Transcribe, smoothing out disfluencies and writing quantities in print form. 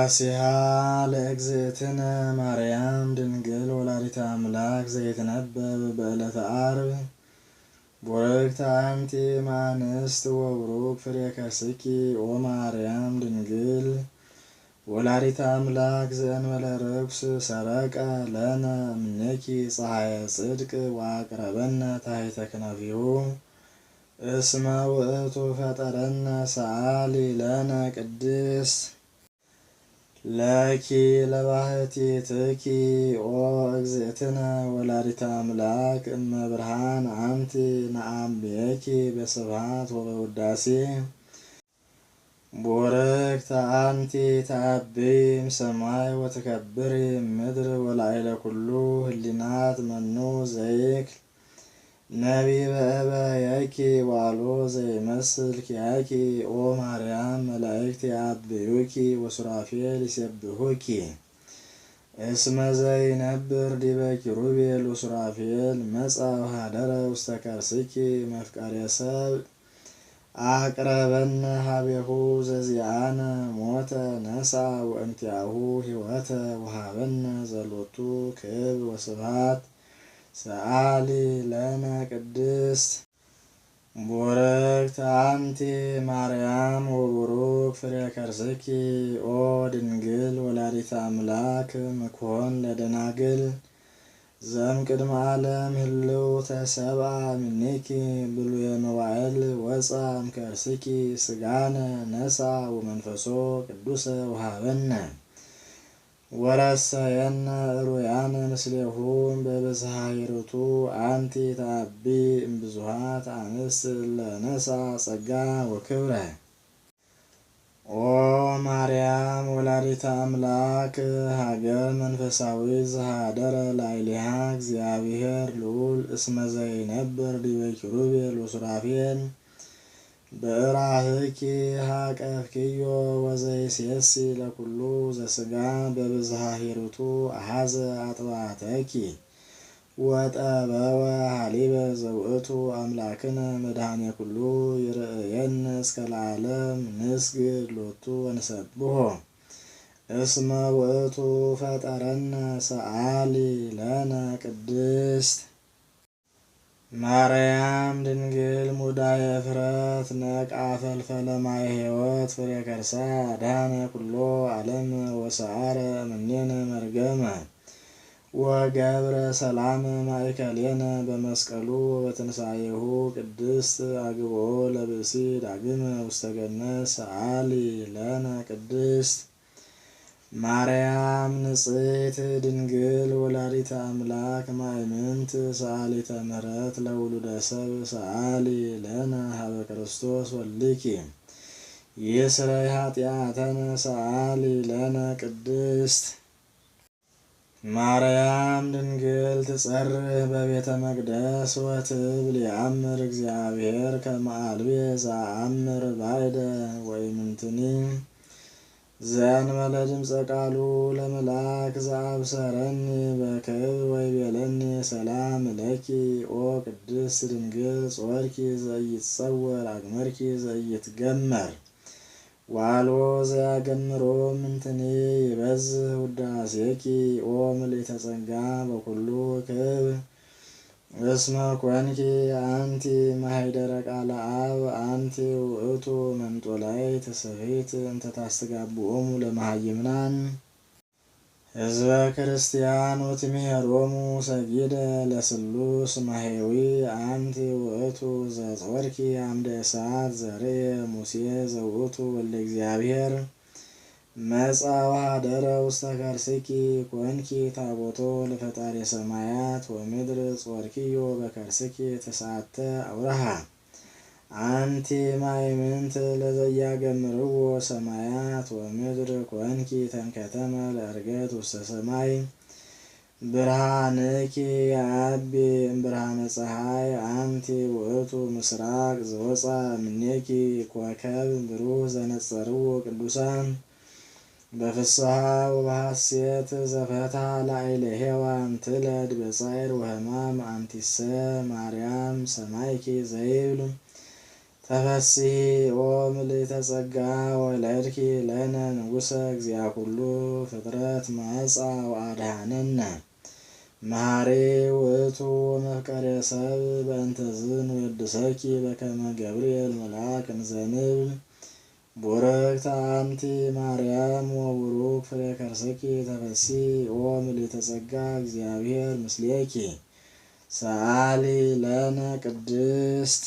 ውዳሴሃ ለእግዝእትነ ማርያም ድንግል ወላዲተ አምላክ ዘይትነበብ በዕለተ ዓርብ። ቡርክት አንቲ እምአንስት ወቡሩክ ፍሬ ከርስኪ ኦ ማርያም ድንግል ወላዲተ አምላክ ዘእንበለ ርኩስ ሰረቀ ለነ እምኔኪ ፀሐየ ጽድቅ ወአቅረበነ ታሕተ ክነፊሁ እስመ ውእቱ ፈጠረነ ሰአሊ ለነ ቅድስት ለኪ ለባህቲትኪ ኦ እግዝእትነ ወላዲተ አምላክ እመ ብርሃን አንቲ ነአምየኪ በስብሐት ወበውዳሴ። ቡርክት አንቲ ተአብይም ሰማይ ወትከብሪ ምድር ወላዕለ ኩሉ ህሊናት መኑ ዘይክል ነቢበ እበየኪ ዋልዎ ዘይመስል ኪያኪ ኦ ማርያም መላእክት ያብዩኪ ወሱራፌል ይሴብሑኪ እስመ ዘይነብር ዲበ ኪሩቤል ወሱራፌል መጻ ወኀደረ ውስተ ከርስኪ መፍቀሬ ሰብእ አቅረበነ ሀቤሁ ዘዚአነ ሞተ ነሣ ወእንቲአሁ ሕይወተ ወሀበነ ዘሎቱ ክብር ወስብሐት ሰአሊ ለነ ቅድስት። ቡርክት አንቲ ማርያም ወቡሩክ ፍሬ ከርስኪ ኦ ድንግል ወላዲተ አምላክ ምኩን ለደናግል ዘእምቅድመ ዓለም ህልው ተሰብአ እምኔኪ ብሉየ መዋዕል ወፃ እምከርስኪ ሥጋነ ነሣ ወመንፈሶ ቅዱሰ ወሀበነ ወረሰየነ ሩያነ ምስሌሁ በብዝሃ ሂሩቱ አንቲ ተአቢ እምብዙኃት አንስት ለነሣ ጸጋ ወክብረ። ኦ ማርያም ወላዲተ አምላክ ሀገር መንፈሳዊ ዘኀደረ ላዕሌሃ እግዚአብሔር ልዑል እስመ ዘይነብር ዲበ ኪሩቤል ወሱራፌል በእራህኪ ሀቀፍኪዮ ወዘይሴሲ ለኩሉ ዘሥጋ በብዝሃ ሂሩቱ አሐዘ አጥባተኪ ወጠበወ ሀሊበ ዘውእቱ አምላክነ መድኃኔ ኩሉ ይርእየነ እስከ ለዓለም ንስግድ ሎቱ ወንሰብሖ እስመ ውእቱ ፈጠረነ ሰአሊ ለነ ቅድስት። ማርያም ድንግል ሙዳየ እፍረት ነቅዐ ፈልፈለ ማየ ሕይወት ፍሬ ከርሣ አድኃነ ኩሎ ዓለም ወሰዓረ እምኔነ መርገመ ወገብረ ሰላመ ማእከሌነ በመስቀሉ ወበትንሣኤሁ ቅድስት አግብኦ ለብእሲ ዳግመ ውስተ ገነት ሰአሊ ለነ ቅድስት። ማርያም ንጽሕት ድንግል ወላዲተ አምላክ ማእምንት ሰአሊተ ምሕረት ለውሉደ ሰብእ ሰአሊ ለነ ሀበ ክርስቶስ ወልድኪ ይስረይ ኃጢአተነ ሰአሊ ለነ ቅድስት። ማርያም ድንግል ትጸርህ በቤተ መቅደስ ወትብል የአምር እግዚአብሔር ከመ አልብየ ዘአምር ባዕደ ወኢምንትኒ ዘእንበለ ድምፀ ቃሉ ለመልአክ ዘአብሰረኒ በክብር ወይቤለኒ ሰላም ለኪ ኦ ቅድስት ድንግል ጾርኪ ዘኢይትጸወር አግመርኪ ዘኢይትገመር ዋልዎ ዘያገምሮ ምንትኒ ይበዝህ ውዳሴኪ ኦ ምልዕተ ጸጋ በኩሉ ክብር እስመ ኮንኪ አንቲ ማኅደረ ቃለ አብ አንቲ ውእቱ መንጦላዕት ትስብእት እንተ ታስተጋብኦሙ ለመሃይምናን ሕዝበ ክርስቲያን ወትምሄሮሙ ሰጊደ ለስሉስ ማኅየዊ አንቲ ውእቱ ዘጾርኪ አምደ እሳት ዘርእየ ሙሴ ዘውእቱ ወልደ እግዚአብሔር መጻ ወኀደረ ውስተ ከርስኪ ኮንኪ ታቦቶ ለፈጣሪ ሰማያት ወምድር ጾርኪዮ በከርስኪ ተስዓተ አውራሃ አንቲ ማእምንት ለዘያገምርዎ ሰማያት ወምድር ኮንኪ ተንከተመ ለዕርገት ውስተ ሰማይ ብርሃንኪ የአቢ እምብርሃነ ፀሐይ አንቲ ውእቱ ምስራቅ ዘወፃ እምኔኪ ኮከብ ብሩህ ዘነጸርዎ ቅዱሳን በፍስሐ ወበሐሴት ዘፈትሐ ላዕለ ሔዋን ትለድ በጻዕር ወሕማም አንቲሰ ማርያም ሰማይኪ ዘይብል ተፈሥሒ ኦ ምልዕተ ጸጋ ወለድኪ ለነ ንጉሠ እግዚአ ኩሉ ፍጥረት መጻ ወአድኀነነ መሐሪ ውእቱ መፍቀሬ ሰብ በእንተዝ ንወድሰኪ በከመ ገብርኤል መልአክ እንዘንብል ቡርክት አንቲ ማርያም ወቡሩክ ፍሬ ከርሥኪ ተፈሥሒ ኦ ምልዕተ ጸጋ እግዚአብሔር ምስሌኪ ሰአሊ ለነ ቅድስት